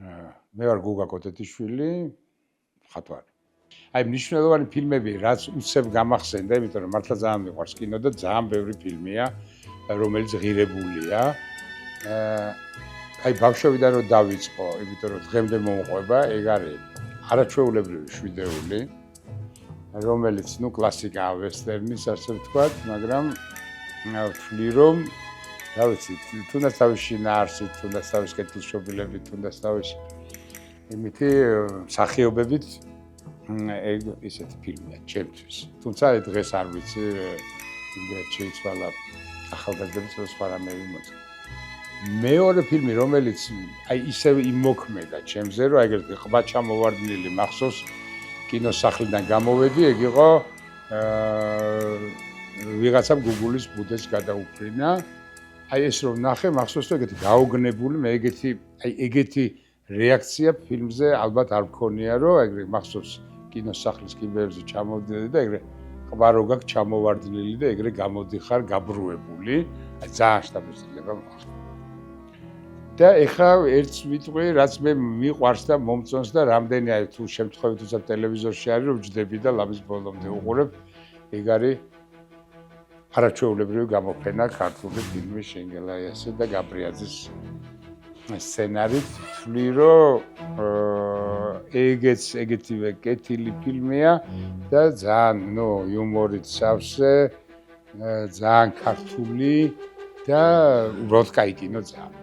მე ვარ გუგა კოტეტიშვილი, მხატვარი. აი მნიშვნელოვანი ფილმები, რაც უცებ გამახსენდა, იმიტომ რომ მართლა ძალიან მიყვარს კინო და ძალიან ბევრი ფილმია, რომელიც ღირებულია. აი ბავშვობიდან რომ დავიწყო, იმიტომ რომ დღემდე მომყვება, ეგ არის არაჩვეულებრივი შვიდეული, რომელიც კლასიკა ვესტერნის, ასე ვთქვათ, მაგრამ ვთვლი რომ რა ვიცი, თუნდაც თავის შინაარსით, თუნდაც თავის კეთილშობილებით, თუნდაც თავის იმითი მსახიობებით ეგ ისეთი ფილმია ჩემთვის. თუმცა დღეს არ ვიცი, იმდენად შეიცვალა ახალგაზრდების სხვა რამე ვიმოწმე. მეორე ფილმი, რომელიც აი ისევ იმოქმედა ჩემზე, რომ ეგრეთ ყბა ჩამოვარდნილი მახსოვს კინოსახლიდან გამოვედი, ეგ იყო ვიღაცამ გუგულის ბუდეს გადაუფრინა. აი ეს რომ ნახე, მახსოვს რომ ეგეთი გაოგნებული, მე ეგეთი რეაქცია ფილმზე ალბათ არ მქონია, რომ ეგრე მახსოვს კინოსახლის კიბეებზე ჩამოვდიოდი და ეგრე ყბა რო გაქვს ჩამოვარდნილი და ეგრე გამოდიხარ გაბრუებული. აი ძალიან შთაბეჭდილება მოხდა. და ეხლა ერთს ვიტყვი, რაც მე მიყვარს და მომწონს და რამდენი აი თუ შემთხვევით თუცა ტელევიზორში არის რომ ვჯდები და ლამის ბოლომდე უყურებ, ეგ არის არაჩვეულებრივი გამოფენა ქართული ფილმის შენგელაიასა და გაბრიაძის სცენარით. ვთვლი რომ ეგეთივე კეთილი ფილმია და ძალიან იუმორით სავსე, ძალიან ქართული და უბრალოდ კაი კინო ძალიან.